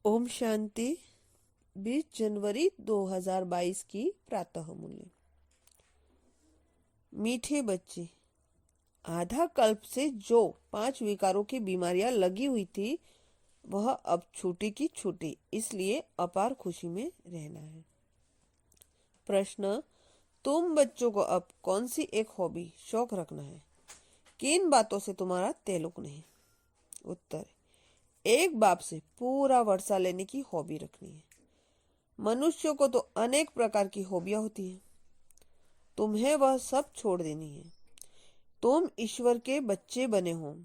ओम शांति। 20 जनवरी 2022 की प्रातः मूल्य। मीठे बच्चे, आधा कल्प से जो 5 विकारों की बीमारियां लगी हुई थी वह अब छूटी की छूटी, इसलिए अपार खुशी में रहना है। प्रश्न: तुम बच्चों को अब कौन सी एक हॉबी शौक रखना है? किन बातों से तुम्हारा ताल्लुक नहीं? उत्तर: एक बाप से पूरा वर्षा लेने की हॉबी रखनी है। मनुष्यों को तो अनेक प्रकार की हॉबियां होती हैं, तुम्हें वह सब छोड़ देनी है। तुम ईश्वर के बच्चे बने हो,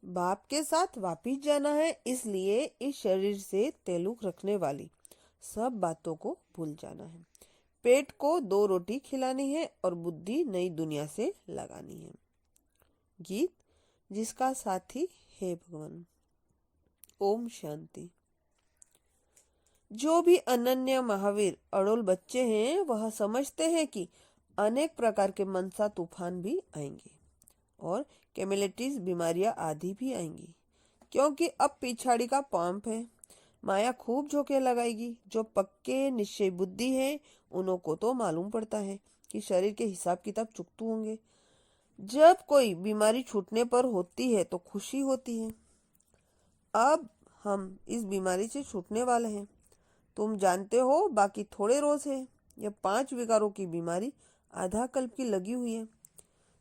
बाप के साथ वापिस जाना है, इसलिए इस शरीर से ताल्लुक रखने वाली सब बातों को भूल जाना है। पेट को 2 रोटी खिलानी है और बुद्धि नई दुनिया से लगानी है। गीत जिसका साथी है भगवान। ओम शांति। जो भी अनन्य महावीर अड़ोल बच्चे हैं वह समझते हैं कि अनेक प्रकार के मनसा तूफान भी आएंगे और कैमिलिटीज बीमारियां आदि भी आएंगी, क्योंकि अब पिछाड़ी का पंप है। माया खूब झोंके लगाएगी। जो पक्के निश्चय बुद्धि है उन्हों को तो मालूम पड़ता है कि शरीर के हिसाब किताब चुकतू होंगे। जब कोई बीमारी छूटने पर होती है तो खुशी होती है। अब हम इस बीमारी से छूटने वाले हैं। तुम जानते हो बाकी थोड़े रोज है। यह 5 विकारों की बीमारी आधा कल्प की लगी हुई है,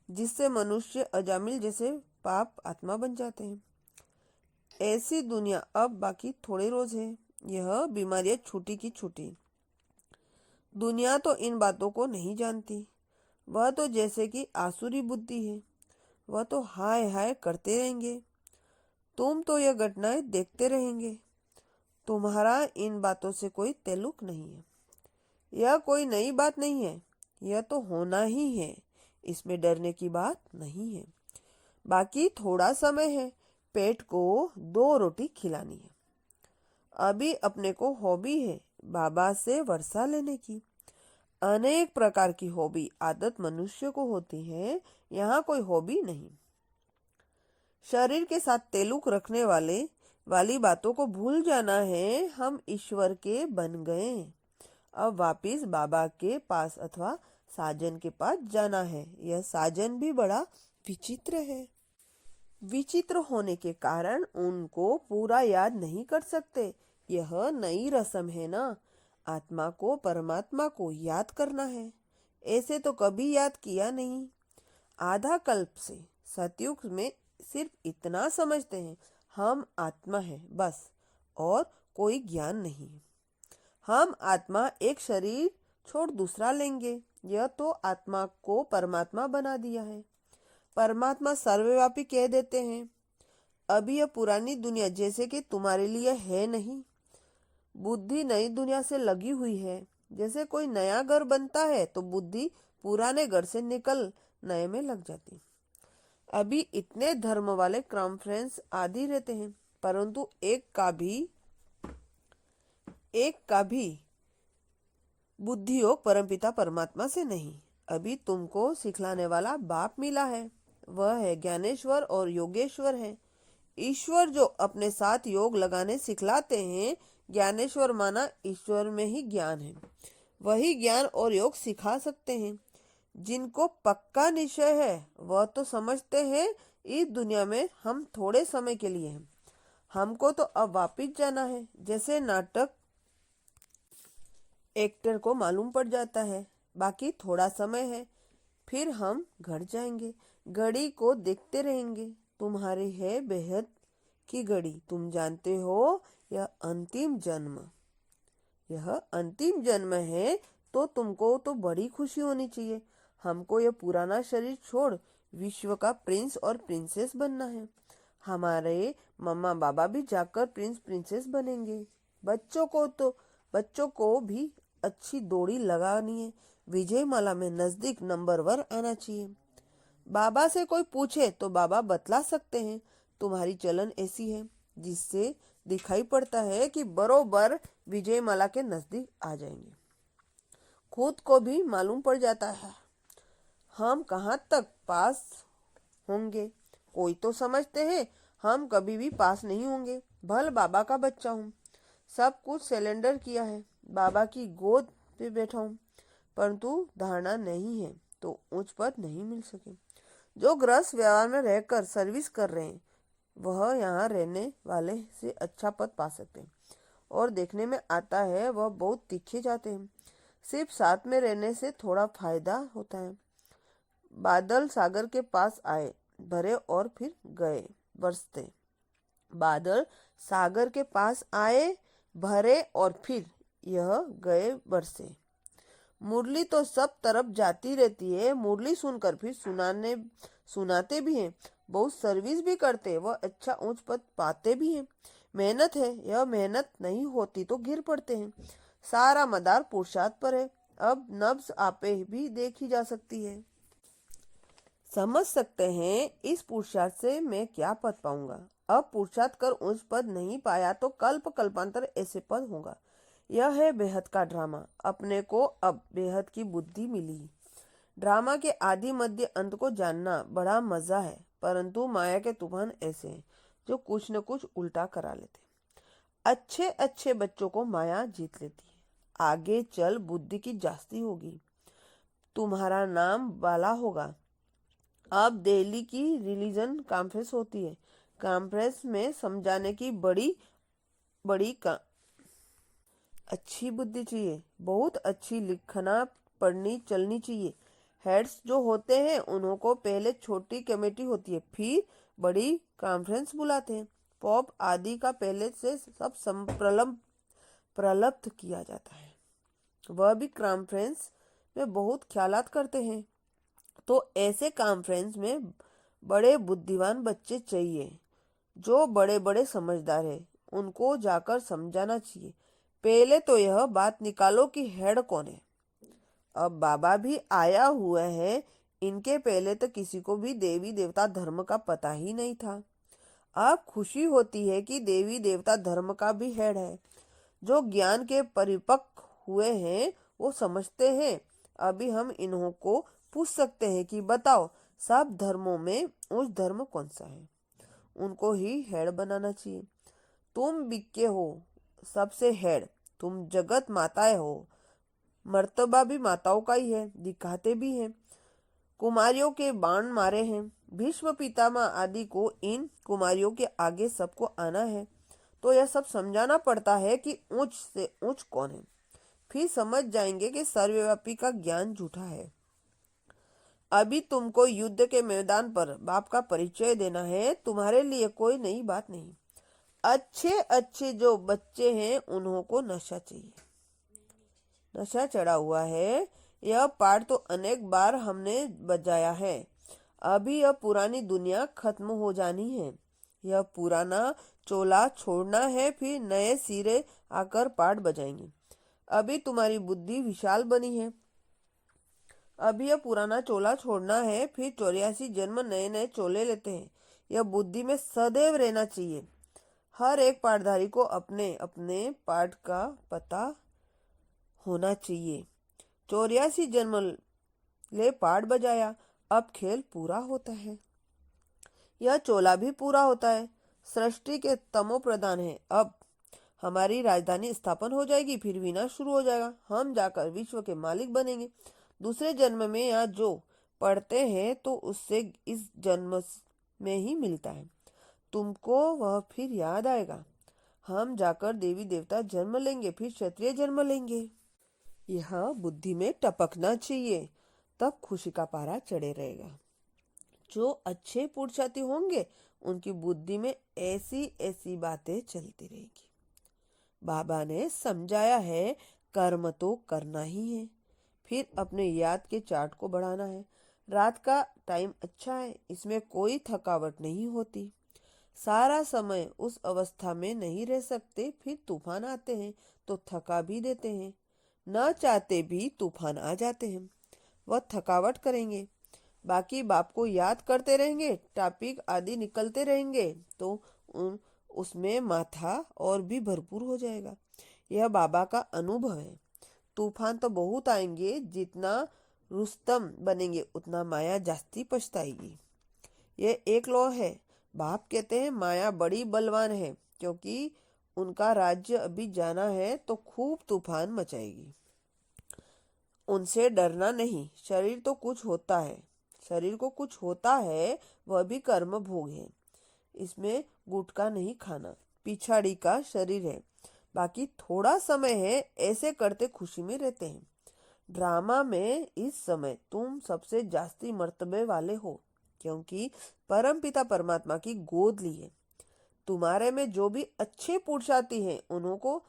जिससे मनुष्य अजामिल जैसे पाप आत्मा बन जाते हैं। ऐसी दुनिया अब बाकी थोड़े रोज है। यह बीमारियां छूटी की छूटी। दुनिया तो इन बातों को नहीं जानती। वह तो जैसे कि आसुरी बुद्धि है। वह तो हाय हाय करते रहेंगे। तुम तो यह घटनाएं देखते रहेंगे। तुम्हारा इन बातों से कोई ताल्लुक नहीं है। यह कोई नई बात नहीं है, यह तो होना ही है। इसमें डरने की बात नहीं है। बाकी थोड़ा समय है। पेट को 2 रोटी खिलानी है। अभी अपने को हॉबी है बाबा से वर्षा लेने की। अनेक प्रकार की हॉबी आदत मनुष्य को होती है, यहाँ कोई हॉबी नहीं। शरीर के साथ ताल्लुक रखने वाली बातों को भूल जाना है। हम ईश्वर के बन गए। अब वापिस बाबा के पास अथवा साजन के पास जाना है। यह साजन भी बड़ा विचित्र है। विचित्र होने के कारण उनको पूरा याद नहीं कर सकते। यह नई रस्म है ना। आत्मा को परमात्मा को याद करना है। ऐसे तो कभी याद किया नहीं। आधा कल्प से सतयुग में सिर्फ इतना समझते हैं, हम आत्मा है बस, और कोई ज्ञान नहीं। हम आत्मा एक शरीर छोड़ दूसरा लेंगे। यह तो आत्मा को परमात्मा बना दिया है। परमात्मा सर्वव्यापी कह देते हैं। अभी यह पुरानी दुनिया जैसे कि तुम्हारे लिए है नहीं। बुद्धि नई दुनिया से लगी हुई है। जैसे कोई नया घर बनता है तो बुद्धि पुराने घर से निकल नए में लग जाती। अभी इतने धर्म वाले कॉन्फ्रेंस आदि रहते हैं, परंतु एक का भी बुद्धि योग परमपिता परमात्मा से नहीं। अभी तुमको सिखलाने वाला बाप मिला है, वह है ज्ञानेश्वर और योगेश्वर है। ईश्वर जो अपने साथ योग लगाने सिखलाते हैं, ज्ञानेश्वर माना ईश्वर में ही ज्ञान है। वही ज्ञान और योग सिखा सकते हैं। जिनको पक्का निश्चय है वह तो समझते हैं इस दुनिया में हम थोड़े समय के लिए हैं। हमको तो अब वापिस जाना है। जैसे नाटक एक्टर को मालूम पड़ जाता है बाकी थोड़ा समय है, फिर हम घर जाएंगे। घड़ी को देखते रहेंगे। तुम्हारी है बेहद की घड़ी। तुम जानते हो यह अंतिम जन्म है, तो तुमको तो बड़ी खुशी होनी चाहिए। हमको यह पुराना शरीर छोड़ विश्व का प्रिंस और प्रिंसेस बनना है। हमारे मम्मा बाबा भी जाकर प्रिंस प्रिंसेस बनेंगे। बच्चों को भी अच्छी दौड़ी लगानी है। विजय माला में नजदीक नंबर 1 आना चाहिए। बाबा से कोई पूछे तो बाबा बतला सकते हैं। तुम्हारी चलन ऐसी है जिससे दिखाई पड़ता है कि बरोबर विजय माला के नजदीक आ जाएंगे। खुद को भी मालूम पड़ जाता है हम कहाँ तक पास होंगे। कोई तो समझते हैं हम कभी भी पास नहीं होंगे। भल बाबा का बच्चा हूँ, सब कुछ सिलेंडर किया है, बाबा की गोद पे बैठा हूँ, परंतु धारणा नहीं है तो उच्च पद नहीं मिल सके। जो गृहस्थ व्यवहार में रहकर सर्विस कर रहे हैं वह यहाँ रहने वाले से अच्छा पद पा सकते हैं, और देखने में आता है वह बहुत तीखे जाते हैं। सिर्फ साथ में रहने से थोड़ा फायदा होता है। बादल सागर के पास आए, भरे और फिर गए बरसते। बादल सागर के पास आए, भरे और फिर यह गए बरसे। मुरली तो सब तरफ जाती रहती है, मुरली सुनकर फिर सुनाते भी हैं, बहुत सर्विस भी करते हैं, वह अच्छा ऊंच पद पाते भी हैं। मेहनत है, यह मेहनत नहीं होती तो गिर पड़ते हैं। सारा मदार पुरुषार्थ पर है। अब नब्ज आपे भी देखी जा सकती है। समझ सकते हैं इस पुरुषार्थ से मैं क्या पद पाऊंगा। अब पुरुषार्थ कर उच्च पद नहीं पाया तो कल्प कल्पांतर ऐसे पद होगा। यह है बेहद का ड्रामा। अपने को अब बेहद की बुद्धि मिली। ड्रामा के आदि मध्य अंत को जानना बड़ा मजा है, परंतु माया के तूफान ऐसे हैं जो कुछ न कुछ उल्टा करा लेते। अच्छे अच्छे बच्चों को माया जीत लेती है। आगे चल बुद्धि की जास्ती होगी, तुम्हारा नाम बाला होगा। अब दिल्ली की रिलीजन कॉन्फ्रेंस होती है। कॉन्फ्रेंस में समझाने की बड़ी बड़ी अच्छी बुद्धि चाहिए, बहुत अच्छी लिखना पढ़नी चलनी चाहिए। हेड्स जो होते हैं उन्हों को पहले छोटी कमेटी होती है, फिर बड़ी कॉन्फ्रेंस बुलाते हैं। पॉप आदि का पहले से सब प्रलब्ध किया जाता है। वह भी कॉन्फ्रेंस में बहुत ख्यालात करते हैं। तो ऐसे कॉन्फ्रेंस में बड़े बुद्धिमान बच्चे चाहिए जो बड़े बड़े समझदार है, उनको जाकर समझाना चाहिए। पहले तो यह बात निकालो कि हेड कौन है। अब बाबा भी आया हुआ है, इनके पहले तो किसी को भी देवी देवता धर्म का पता ही नहीं था। अब खुशी होती है कि देवी देवता धर्म का भी हेड है। जो ज्ञान के परिपक्व हुए हैं वो समझते हैं। अभी हम इन्हों को पूछ सकते हैं कि बताओ सब धर्मों में उच्च धर्म कौन सा है। उनको ही हेड बनाना चाहिए। तुम बिके हो सबसे हेड, तुम जगत माताएं हो। मर्तबा भी माताओं का ही है, दिखाते भी हैं। कुमारियों के बाण मारे हैं। भीष्म पितामह आदि को इन कुमारियों के आगे सबको आना है, तो यह सब समझाना पड़ता है कि ऊंच से ऊंच कौन है। फिर समझ जाएंगे कि सर्वव्यापी का ज्ञान झूठा है। अभी तुमको युद्ध के मैदान पर बाप का परिचय देना है, तुम्हारे लिए कोई नई बात नहीं। अच्छे अच्छे जो बच्चे हैं उन्हों को नशा चाहिए, नशा चढ़ा हुआ है। यह पाठ तो अनेक बार हमने बजाया है। अभी यह पुरानी दुनिया खत्म हो जानी है। यह पुराना चोला छोड़ना है, फिर नए सिरे आकर पाठ बजाएंगे। अभी तुम्हारी बुद्धि विशाल बनी है। अभी यह पुराना चोला छोड़ना है, फिर 84 जन्म नए नए चोले लेते हैं। यह बुद्धि में सदैव रहना चाहिए। हर एक पाठधारी को अपने अपने पाठ का पता होना चाहिए। 84 जन्म ले पाठ बजाया, अब खेल पूरा होता है। यह चोला भी पूरा होता है। सृष्टि के तमो प्रधान है। अब हमारी राजधानी स्थापन हो जाएगी, फिर विनाश शुरू हो जाएगा। हम जाकर विश्व के मालिक बनेंगे। दूसरे जन्म में यहाँ जो पढ़ते हैं तो उससे इस जन्म में ही मिलता है। तुमको वह फिर याद आएगा। हम जाकर देवी देवता जन्म लेंगे, फिर क्षत्रिय जन्म लेंगे। यह बुद्धि में टपकना चाहिए, तब खुशी का पारा चढ़े रहेगा। जो अच्छे पुरुषार्थी होंगे उनकी बुद्धि में ऐसी ऐसी बातें चलती रहेगी। बाबा ने समझाया है कर्म तो करना ही है, फिर अपने याद के चार्ट को बढ़ाना है। रात का टाइम अच्छा है, इसमें कोई थकावट नहीं होती। सारा समय उस अवस्था में नहीं रह सकते, फिर तूफान आते हैं तो थका भी देते हैं। न चाहते भी तूफान आ जाते हैं, वह थकावट करेंगे। बाकी बाप को याद करते रहेंगे, टॉपिक आदि निकलते रहेंगे तो उसमें माथा और भी भरपूर हो जाएगा। यह बाबा का अनुभव है। तूफान तो बहुत आएंगे, जितना रुस्तम बनेंगे उतना माया जास्ती पछताएगी। यह एक लॉ है। बाप कहते हैं माया बड़ी बलवान है, क्योंकि उनका राज्य अभी जाना है तो खूब तूफान मचाएगी। उनसे डरना नहीं। शरीर तो कुछ होता है, शरीर को कुछ होता है, वह भी कर्म भोग है। इसमें गुटखा नहीं खाना। पिछाड़ी का शरीर है, बाकी थोड़ा समय है, ऐसे करते खुशी में रहते हैं। ड्रामा में इस समय तुम सबसे जास्ती मर्तबे वाले हो, क्योंकि परमपिता परमात्मा की गोद ली है। तुम्हारे में जो भी अच्छे पुरुषार्थी हैं, उनको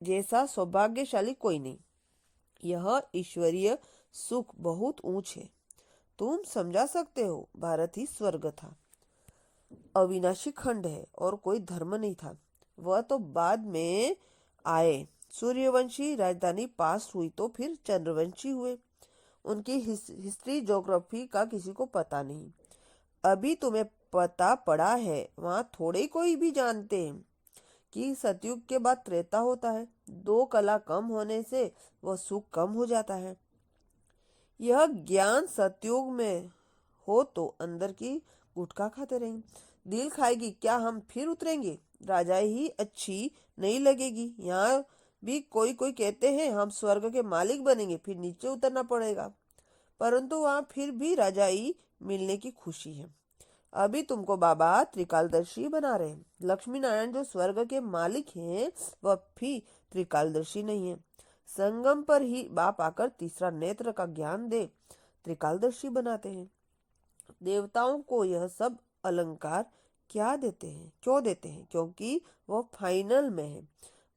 जैसा सौभाग्यशाली कोई नहीं। यह ईश्वरीय सुख बहुत ऊंच है। तुम समझा सकते हो, भारत ही स्वर्ग था। अविनाशी खंड है और कोई धर्म नहीं था। वह तो बाद में आए। सूर्यवंशी राजधानी पास हुई तो फिर चंद्रवंशी हुए। उनकी हिस्ट्री ज्योग्राफी का किसी को पता नहीं। अभी तुम्हें पता पड़ा है, वहां थोड़े कोई भी जानते हैं कि सतयुग के बाद त्रेता होता है। दो कला कम होने से वह सुख कम हो जाता है। यह ज्ञान सतयुग में हो तो अंदर की गुटखा खाते रहेंगे। दिल खाएगी क्या हम फिर उतरेंगे? राजा ही अच्छी नहीं लगेगी। यहाँ भी कोई कोई कहते हैं हम स्वर्ग के मालिक बनेंगे, फिर नीचे उतरना पड़ेगा, परंतु वहाँ फिर भी राजाई मिलने की खुशी है। अभी तुमको बाबा त्रिकालदर्शी बना रहे हैं। लक्ष्मी नारायण जो स्वर्ग के मालिक हैं, वह भी त्रिकालदर्शी नहीं है। संगम पर ही बाप आकर तीसरा नेत्र का ज्ञान दे त्रिकालदर्शी बनाते हैं। देवताओं को यह सब अलंकार क्यों देते हैं? क्योंकि वह फाइनल में है।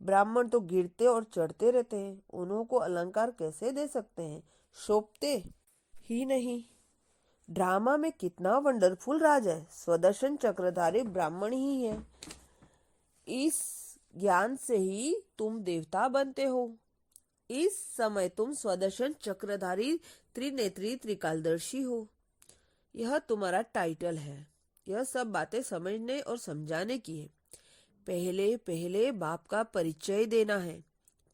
ब्राह्मण तो गिरते और चढ़ते रहते हैं, उन्हों को अलंकार कैसे दे सकते हैं? शोभते ही नहीं। ड्रामा में कितना वंडरफुल राज है। स्वदर्शन चक्रधारी ब्राह्मण ही है। इस ज्ञान से ही तुम देवता बनते हो। इस समय तुम स्वदर्शन चक्रधारी त्रिनेत्री त्रिकालदर्शी हो। यह तुम्हारा टाइटल है। यह सब बातें समझने और समझाने की है। पहले पहले बाप का परिचय देना है।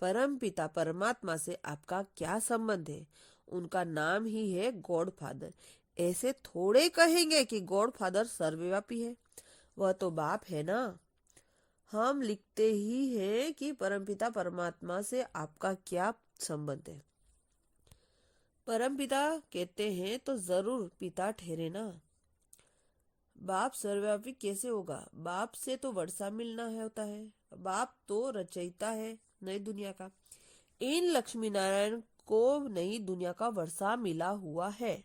परम पिता परमात्मा से आपका क्या संबंध है? उनका नाम ही है गॉड फादर। ऐसे थोड़े कहेंगे कि गॉड फादर सर्वव्यापी है। वह तो बाप है ना। हम लिखते ही हैं कि परमपिता परमात्मा से आपका क्या संबंध है। परमपिता कहते हैं तो जरूर पिता ठहरे ना। बाप सर्वव्यापी कैसे होगा? बाप से तो वर्षा मिलना है होता है। बाप तो रचयिता है नई दुनिया का। इन लक्ष्मी नारायण को नई दुनिया का वर्षा मिला हुआ है।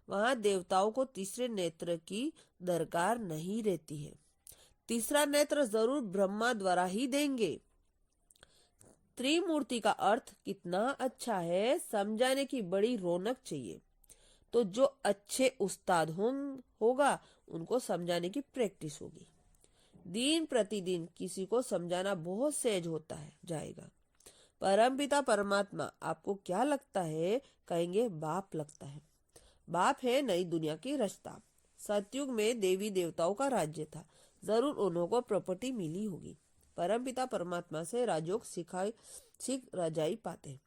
वहां देवताओं को तीसरे नेत्र की दरकार नहीं रहती है। तीसरा नेत्र जरूर ब्रह्मा द्वारा ही देंगे। त्रिमूर्ति का अर्थ कितना अच्छा है, समझाने की बड़ी रौनक चाहिए। तो जो अच्छे उस्ताद होगा, उनको समझाने की प्रैक्टिस होगी। दिन प्रतिदिन किसी को समझाना बहुत सहज होता है जाएगा। परमपिता परमात्मा आपको क्या लगता है? कहेंगे बाप लगता है। बाप है नई दुनिया की रचता। सतयुग में देवी देवताओं का राज्य था, जरूर उन्हों को प्रॉपर्टी मिली होगी। परमपिता परमात्मा से राजयोग सीख राजाई पाते।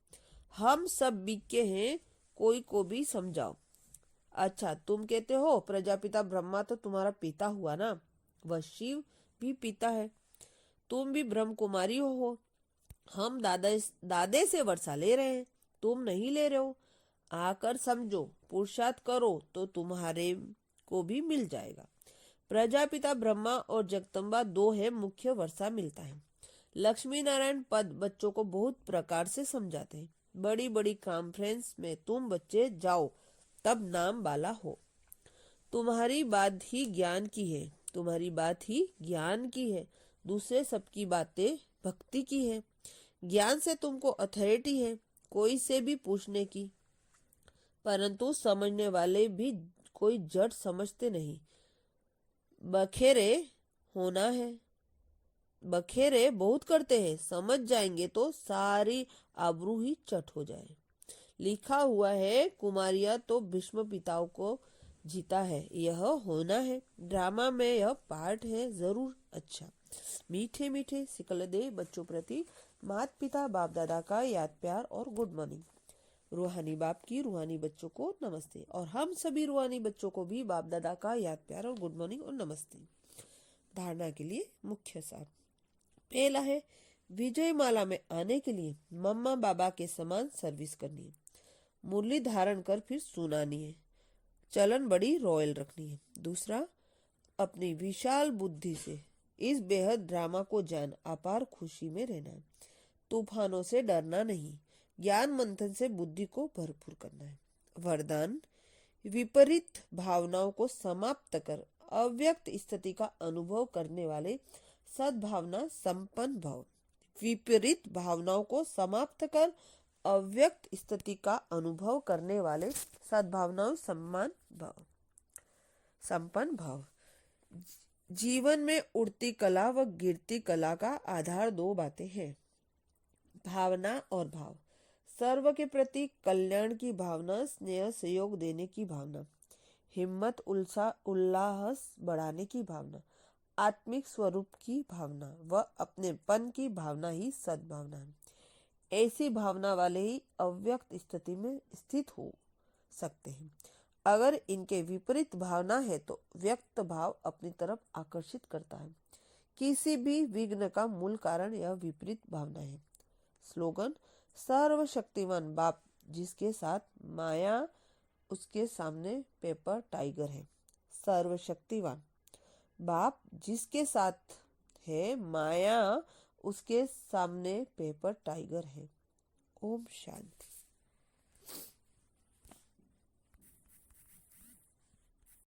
हम सब बिके हैं, कोई को भी समझाओ। अच्छा, तुम कहते हो प्रजापिता ब्रह्मा तो तुम्हारा पिता हुआ ना, वह शिव भी पिता है। तुम भी ब्रह्म कुमारी हो। हम दादे से वर्षा ले रहे हैं, तुम नहीं ले रहे हो। आकर समझो, पुरुषार्थ करो तो तुम्हारे को भी मिल जाएगा। प्रजापिता ब्रह्मा और जगदम्बा दो है, मुख्य वर्षा मिलता है। लक्ष्मी नारायण पद बच्चों को बहुत प्रकार से समझाते हैं। बड़ी बड़ी कॉन्फ्रेंस में तुम बच्चे जाओ, तब नाम वाला हो। तुम्हारी बात ही ज्ञान की है, तुम्हारी बात ही ज्ञान की है। दूसरे सबकी बातें भक्ति की है। ज्ञान से तुमको अथॉरिटी है कोई से भी पूछने की, परंतु समझने वाले भी कोई जड़ समझते नहीं। बखेरे होना है। बखेरे बहुत करते हैं, समझ जाएंगे तो सारी आबरू ही चट हो जाए। लिखा हुआ है कुमारिया तो भीष्म पिताओं को जीता है, यह होना है। ड्रामा में यह पार्ट है जरूर। अच्छा, मीठे मीठे सिकलदे बच्चों प्रति माता पिता बाप दादा का याद प्यार और गुड मॉर्निंग। रूहानी बाप की रूहानी बच्चों को नमस्ते, और हम सभी रूहानी बच्चों को भी बाप दादा का याद प्यार और गुड मॉर्निंग और नमस्ते। धारणा के लिए मुख्य सार। पहला है, विजय माला में आने के लिए मम्मा बाबा के समान सर्विस करनी है। मुरली धारण कर फिर सुनानी है। चलन बड़ी रॉयल रखनी है। दूसरा, अपनी विशाल बुद्धि से इस बेहद ड्रामा को जान अपार खुशी में रहना है। तूफानों से डरना नहीं, ज्ञान मंथन से बुद्धि को भरपूर करना है। वरदान, विपरीत भावनाओं को समाप्त कर अव्यक्त स्थिति का अनुभव करने वाले सद्भावना संपन्न भव। विपरीत भावनाओं को समाप्त कर अव्यक्त स्थिति का अनुभव करने वाले सद्भावनाओं संपन्न भव। जीवन में उड़ती कला व गिरती कला का आधार दो बातें हैं, भावना और भाव। सर्व के प्रति कल्याण की भावना, स्नेह सहयोग देने की भावना, हिम्मत उल्लास बढ़ाने की भावना, आत्मिक स्वरूप की भावना व अपनेपन की भावना ही सद्भावना है। ऐसी भावना वाले ही अव्यक्त स्थिति में स्थित हो सकते हैं। अगर इनके विपरीत भावना है तो व्यक्त भाव अपनी तरफ आकर्षित करता है। किसी भी विघ्न का मूल कारण यह विपरीत भावना है। स्लोगन, सर्वशक्तिमान बाप जिसके साथ माया उसके सामने पेपर टाइगर है। सर्वशक्तिवान बाप जिसके साथ है माया उसके सामने पेपर टाइगर है। ओम शांति।